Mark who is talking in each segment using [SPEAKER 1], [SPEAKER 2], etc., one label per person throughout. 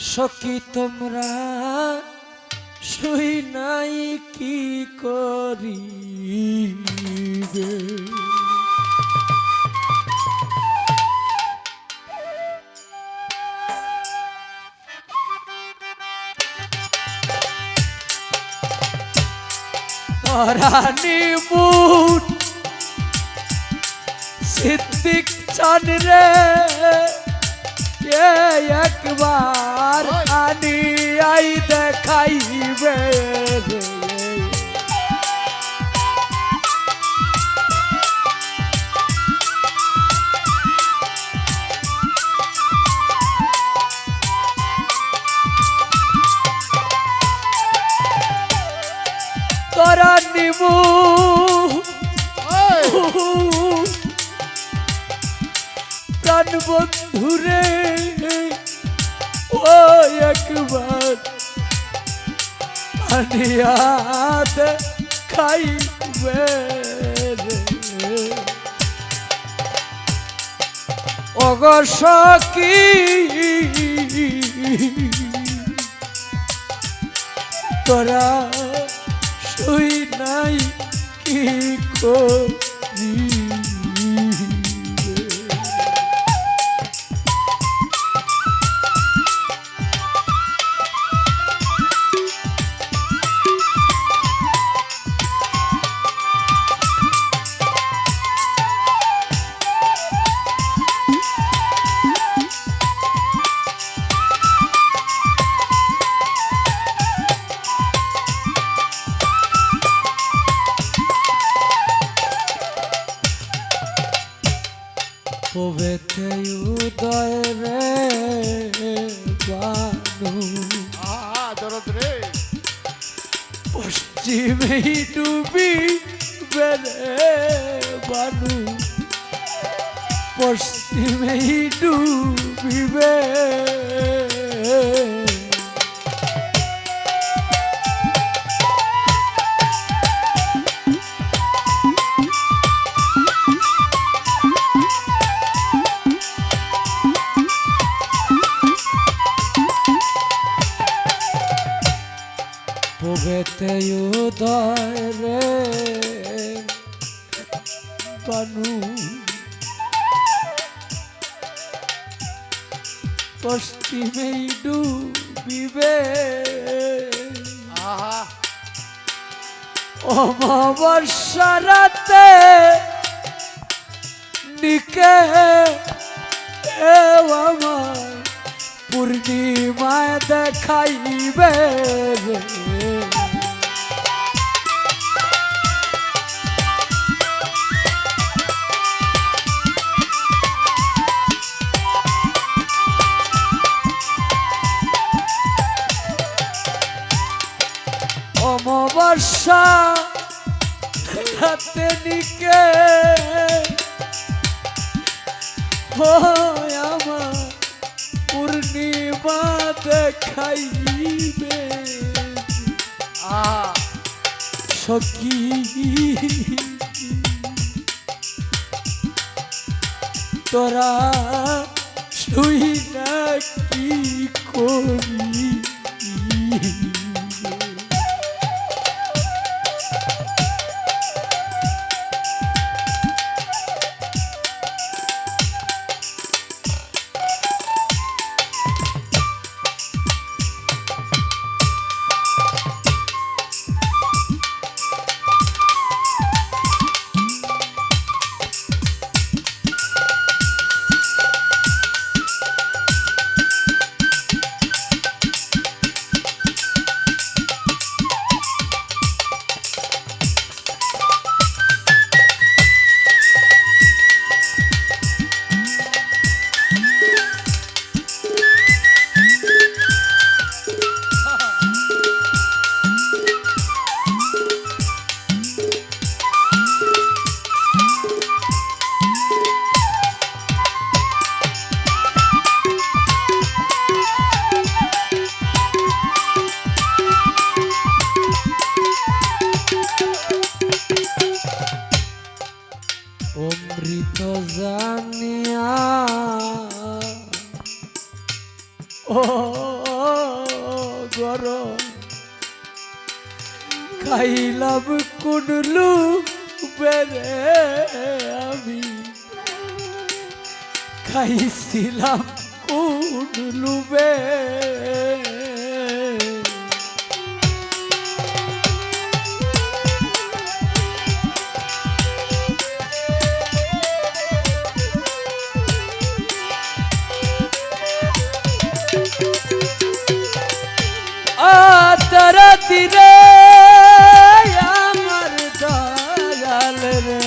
[SPEAKER 1] সখী তোমরা শুই নাই কি করিবে পরানি মুট সিদ্দিক চান রে একবার আনি আই দেখাইবে রে তোরা নিবু প্রাণ বন্ধুরে ও একবার আনিয়াদ খাইবে রে ওগো সখী তোরা শুই নাই কি করি পবেতে উদয় রে বানু
[SPEAKER 2] দরদ রে
[SPEAKER 1] পশ্চিমে ডুবি বেরে বানু পশ্চিমে ডুবিবে পবেতে উদয় রে বানু পশ্চিমে ডুবিবে অমাবস্যা রাতে নিকে আমার পূর্ণিমায় দেখাইবে রে অমাবস্যা রাতে নিকে আমার পূর্ণিমা দেখাইবে সখী তোরা শুই না কি করি তো জানিয়া ও গরম খাইলাম কুনলু বেরে আমি খাইছিলাম কুনলু বে তারা দিরে আমার দয়াল রে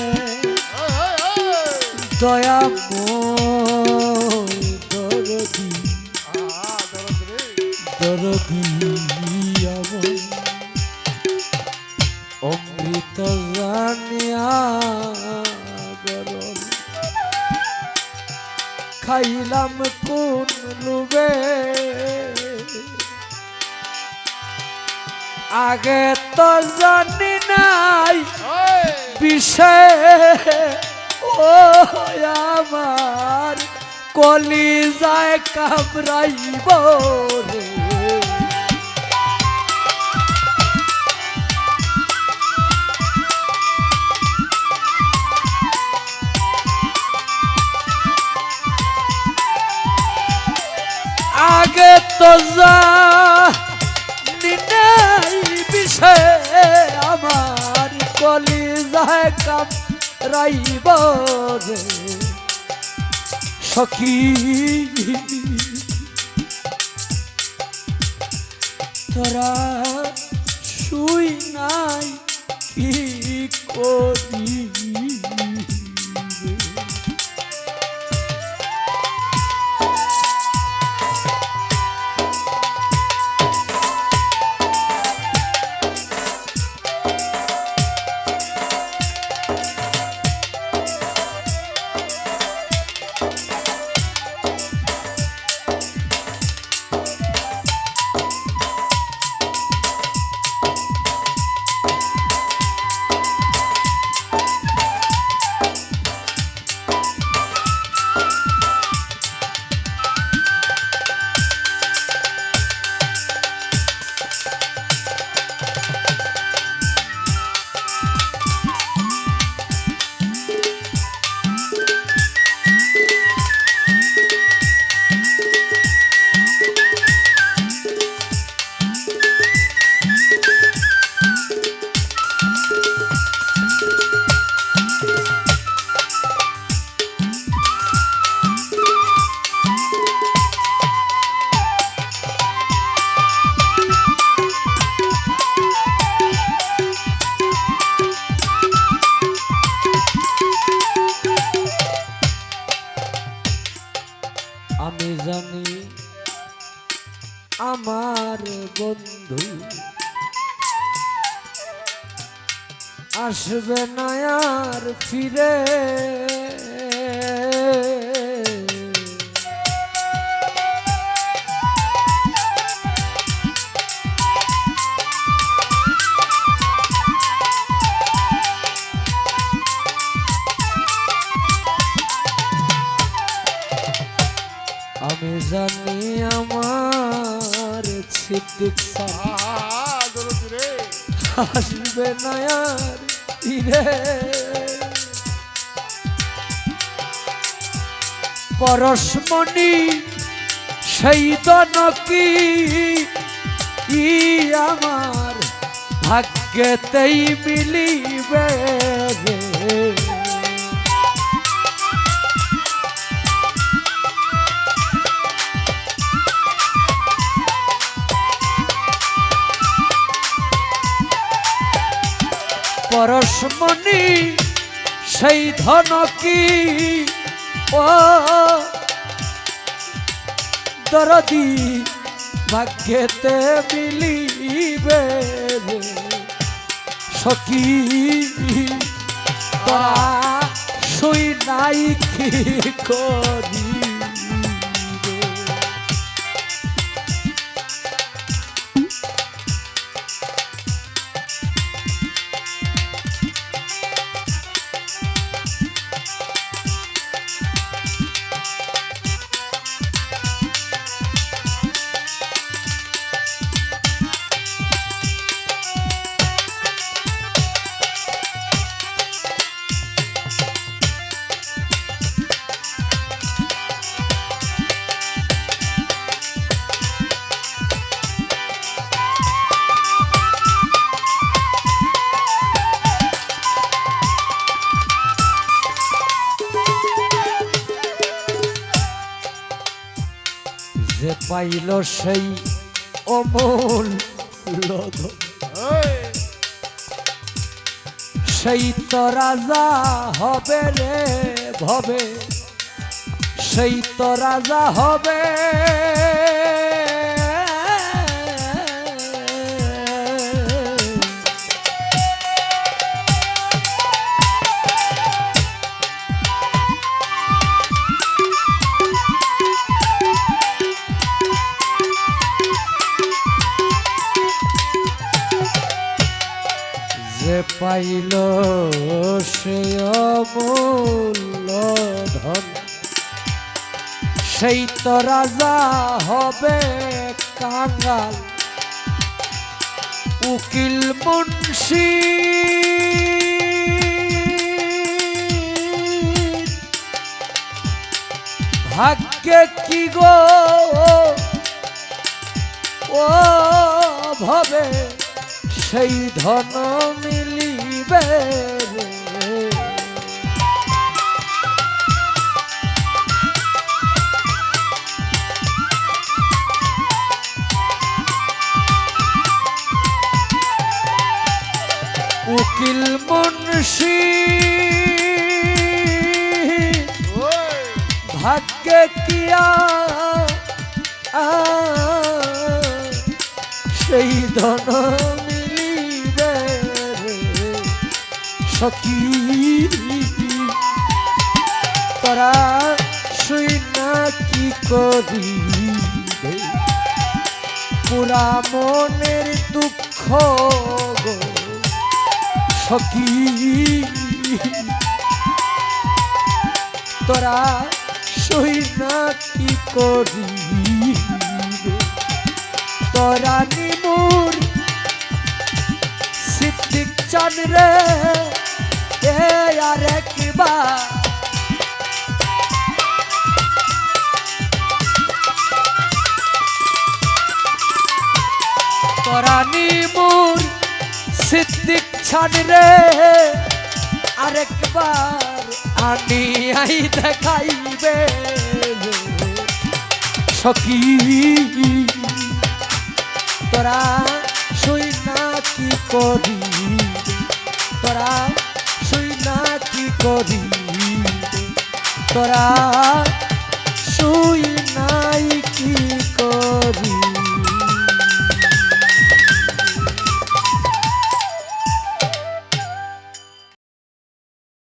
[SPEAKER 1] দয়াময় দরদি দরদি আমার অমৃত জানিয়া গরম খাইলাম কোন লুবে আগে তো জানি নাই বিষয় ও আমার কলি যায় কামড়াইব রে আগে তো জানি নাই বিষয় আমার কলি যায় কামড়াইব রে সখী তোরা শুই নাই কি করি আমি জানি আমার বন্ধু আসবে না আর ফিরে আমি জানি আমার সিদ্দিক আসবে না আর ফিরে পরশমণি সেই দনকি আমার ভাগ্যেতেই মিলিবে রে পরশমণি সেই ধনকি ও দরদি ভাগ্যেতে মিলিবে রে সখী তোরা শুই নাই কি করি পাইল সেই অমূল ধন
[SPEAKER 2] ওই
[SPEAKER 1] সেই তো রাজা হবে রে ভবে, সেই তো রাজা হবে। যে পাইল সে অমূল্য ধন সেই তো রাজা হবে কাঙ্গাল, উকিল মুন্সি ভাগ্যে কি গো ও ভবে সেই ধন মিলিবে রে। উকিল মুন্সি
[SPEAKER 2] ওই
[SPEAKER 1] ভাগ্যে কিয়া সেই ধন মিলিবে রে সখী। তোরা শুই না কি করিবে পুরা মনের দুঃখ গো সখী। তোরা শুই না কি করিবে তোরা নিমুর সিদ্দিক চান রে এ আর কিবা তোরা নিমুর সিদ্দিক চান রে আরেকবার আনি আই দেখাইবে সখী। তোরা শুই না কি করি তোরা শুই না কি করি তোরা শুই নাই কি করি।